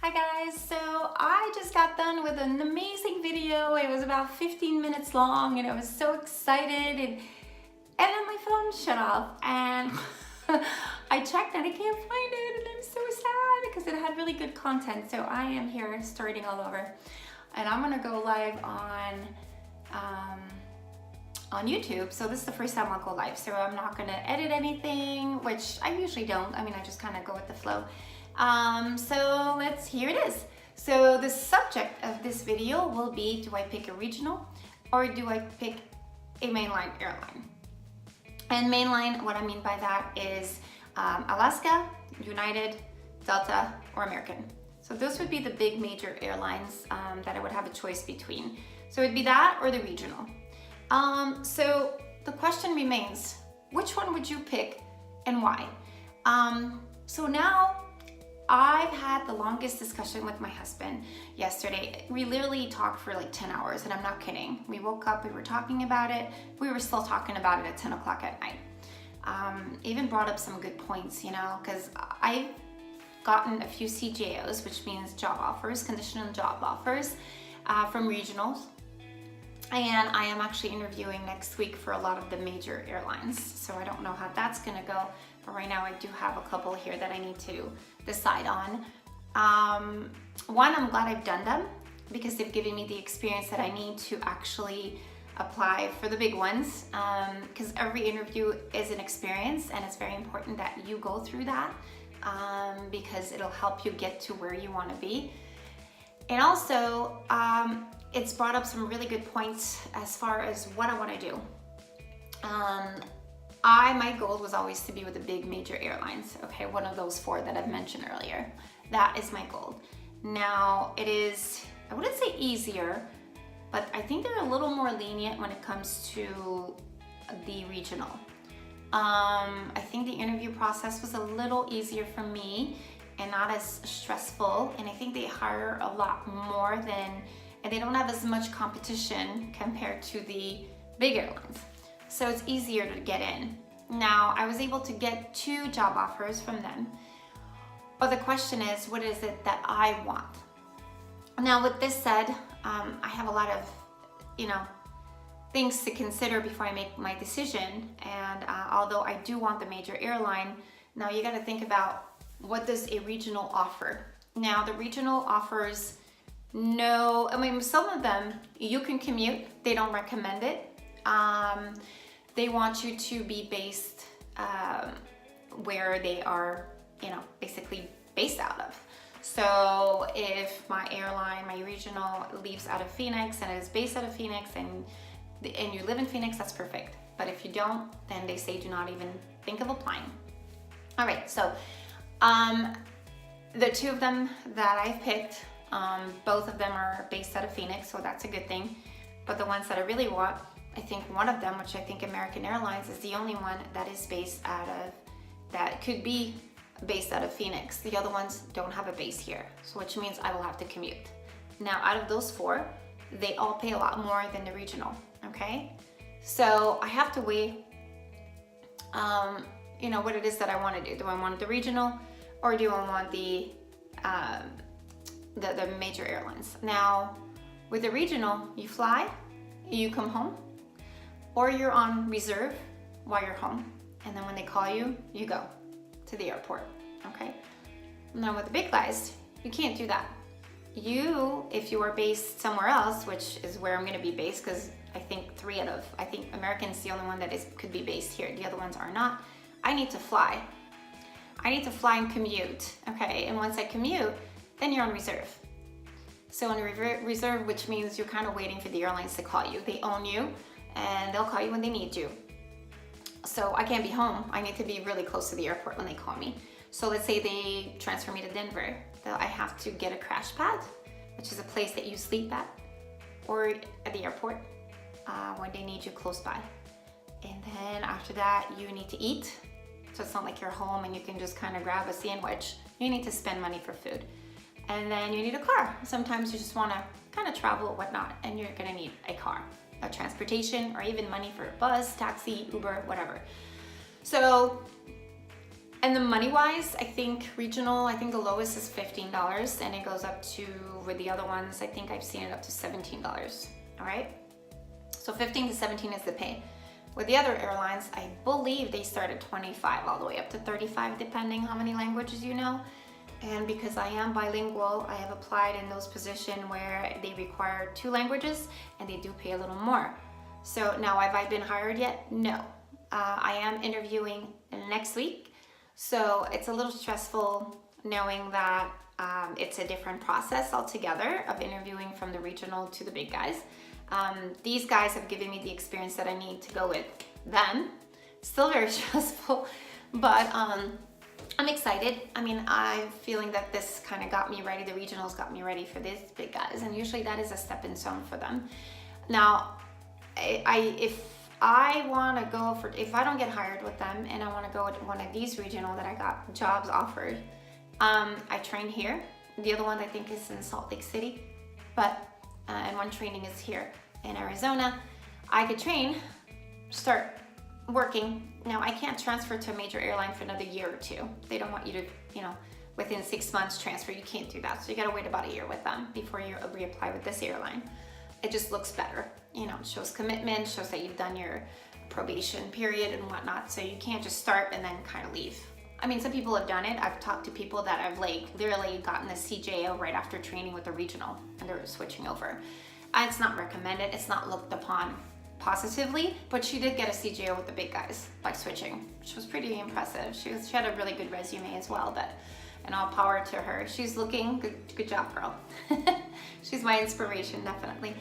Hi guys, so I just got done with an amazing video. It was about 15 minutes long and I was so excited and then my phone shut off and I checked and I can't find it and I'm so sad because it had really good content. So I am here starting all over and I'm gonna go live on YouTube. So this is the first time I'll go live. So I'm not gonna edit anything, which I usually don't. I mean, I just kind of go with the flow. So here it is. So the subject of this video will be, do I pick a regional or do I pick a mainline airline? And mainline, what I mean by that is Alaska, United, Delta, or American. So those would be the big major airlines that I would have a choice between. So it'd be that or the regional. So the question remains, which one would you pick and why? So now I've had the longest discussion with my husband yesterday. We literally talked for like 10 hours and I'm not kidding. We woke up, we were talking about it. We were still talking about it at 10 o'clock at night. Even brought up some good points, you know, because I've gotten a few CJOs, which means job offers, conditional job offers from regionals. And I am actually interviewing next week for a lot of the major airlines. So I don't know how that's gonna go. But right now I do have a couple here that I need to decide on. One, I'm glad I've done them because they've given me the experience that I need to actually apply for the big ones. Because every interview is an experience and it's very important that you go through that because it'll help you get to where you wanna be. And also, it's brought up some really good points as far as what I want to do. My goal was always to be with the big major airlines. Okay, one of those four that I've mentioned earlier. That is my goal. Now it is, I wouldn't say easier, but I think they're a little more lenient when it comes to the regional. I think the interview process was a little easier for me and not as stressful. And I think they hire a lot more and they don't have as much competition compared to the big airlines. So it's easier to get in. Now, I was able to get 2 job offers from them. But the question is, what is it that I want? Now, with this said, I have a lot of, things to consider before I make my decision. And although I do want the major airline, now you gotta think about what does a regional offer? Now, the regional offers some of them you can commute. They don't recommend it. They want you to be based where they are, basically based out of. So if my airline, my regional leaves out of Phoenix and is based out of Phoenix and you live in Phoenix, that's perfect. But if you don't, then they say do not even think of applying. All right, so the 2 of them that I've picked, both of them are based out of Phoenix, so that's a good thing. But the ones that I really want, I think one of them, which I think American Airlines is the only one that is that could be based out of Phoenix. The other ones don't have a base here, so which means I will have to commute. Now, out of those 4, they all pay a lot more than the regional, okay? So I have to weigh, what it is that I want to do. Do I want the regional or do I want the major airlines? Now, with the regional, you fly, you come home, or you're on reserve while you're home. And then when they call you, you go to the airport, okay? Now with the big guys, you can't do that. If you are based somewhere else, which is where I'm gonna be based, because I think American's the only one that could be based here. The other ones are not. I need to fly. I need to fly and commute, okay? And once I commute, then you're on reserve. So on reserve, which means you're kind of waiting for the airlines to call you. They own you and they'll call you when they need you. So I can't be home. I need to be really close to the airport when they call me. So let's say they transfer me to Denver. I have to get a crash pad, which is a place that you sleep at, or at the airport when they need you close by. And then after that, you need to eat. So it's not like you're home and you can just kind of grab a sandwich. You need to spend money for food. And then you need a car. Sometimes you just want to kind of travel or whatnot, and you're going to need a car, a transportation, or even money for a bus, taxi, Uber, whatever. So And the money wise, I think regional, I think the lowest is $15 and it goes up to, with the other ones, I think I've seen it up to $17. All right. So 15 to 17 is the pay. With the other airlines, I believe they start at 25 all the way up to 35, depending how many languages you know. And because I am bilingual, I have applied in those positions where they require 2 languages and they do pay a little more. So now, have I been hired yet? No. I am interviewing next week. So it's a little stressful knowing that it's a different process altogether of interviewing from the regional to the big guys. These guys have given me the experience that I need to go with them. Still very stressful, but I'm excited. I mean, I'm feeling that this kind of got me ready. The regionals got me ready for these big guys, and usually that is a stepping stone for them. Now, if I want to go for, if I don't get hired with them and I want to go with one of these regional that I got jobs offered, I train here. The other one I think is in Salt Lake City, but and one training is here in Arizona. I could train, start working. Now I can't transfer to a major airline for another year or 2. They don't want you to, you know, within 6 months transfer. You can't do that. So you gotta wait about a year with them before you reapply with this airline. It just looks better. You know, it shows commitment, shows that you've done your probation period and whatnot. So you can't just start and then kind of leave. I mean, some people have done it. I've talked to people that have like literally gotten the CJO right after training with the regional and they're switching over. It's not recommended. It's not looked upon positively, but she did get a CJO with the big guys by switching, which was pretty impressive. She had a really good resume as well, but and all power to her. She's looking good. Good job, girl. She's my inspiration, definitely.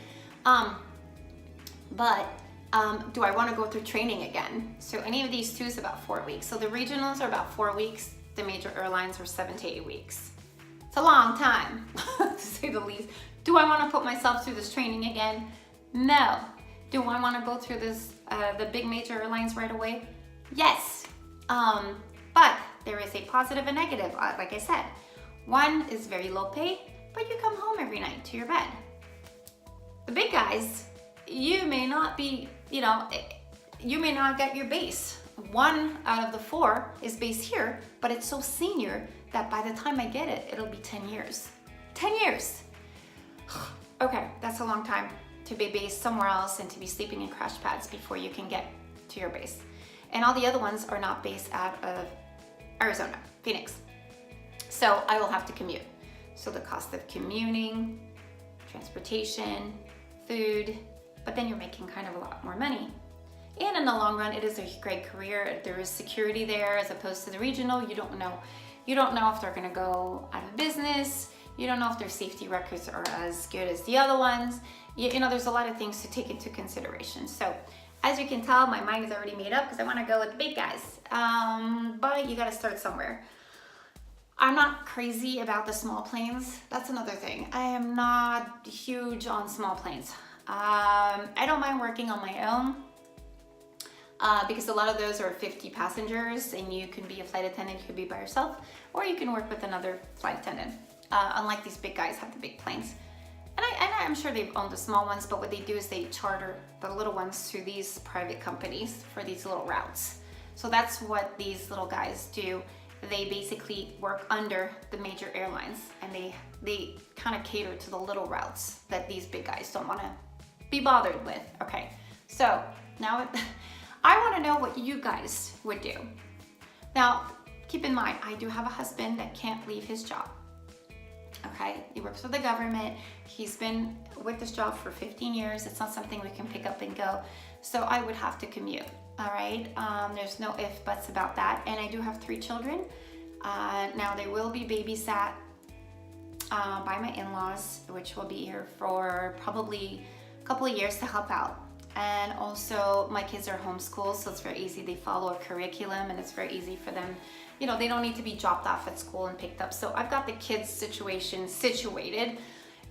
Do I want to go through training again? So any of these 2 is about 4 weeks. So the regionals are about 4 weeks. The major airlines are 7 to 8 weeks. It's a long time, to say the least. Do I want to put myself through this training again? No. Do I want to go through this, the big major airlines right away? Yes. But there is a positive and negative, like I said. One is very low pay, but you come home every night to your bed. The big guys, you may not be, you know, you may not get your base. 1 out of the 4 is based here, but it's so senior that by the time I get it, it'll be 10 years. 10 years. Okay, that's a long time to be based somewhere else and to be sleeping in crash pads before you can get to your base. And all the other ones are not based out of Arizona, Phoenix. So I will have to commute. So the cost of commuting, transportation, food, but then you're making kind of a lot more money. And in the long run, it is a great career. There is security there as opposed to the regional. You don't know if they're gonna go out of business. You don't know if their safety records are as good as the other ones. You know, there's a lot of things to take into consideration. So as you can tell, my mind is already made up because I want to go with the big guys. But you got to start somewhere. I'm not crazy about the small planes. That's another thing. I am not huge on small planes. I don't mind working on my own because a lot of those are 50 passengers and you can be a flight attendant, you could be by yourself, or you can work with another flight attendant. Unlike these big guys have the big planes. And I'm sure they've owned the small ones, but what they do is they charter the little ones to these private companies for these little routes. So that's what these little guys do. They basically work under the major airlines and they kind of cater to the little routes that these big guys don't want to be bothered with. Okay, so now I want to know what you guys would do. Now, keep in mind, I do have a husband that can't leave his job. Okay, he works for the government. He's been with this job for 15 years. It's not something we can pick up and go. So I would have to commute, all right? There's no ifs, buts about that. And I do have 3 children. Now they will be babysat by my in-laws, which will be here for probably a couple of years to help out. And also my kids are homeschooled, so it's very easy. They follow a curriculum and it's very easy for them. You know, they don't need to be dropped off at school and picked up. So I've got the kids situation situated.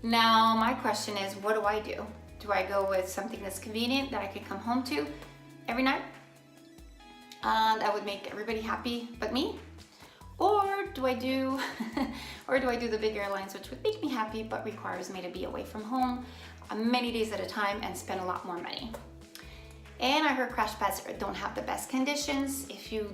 Now my question is, what do I do? Do I go with something that's convenient that I can come home to every night? That would make everybody happy but me? Or do I do the big airlines, which would make me happy but requires me to be away from home many days at a time and spend a lot more money? And I heard crash pads don't have the best conditions. If you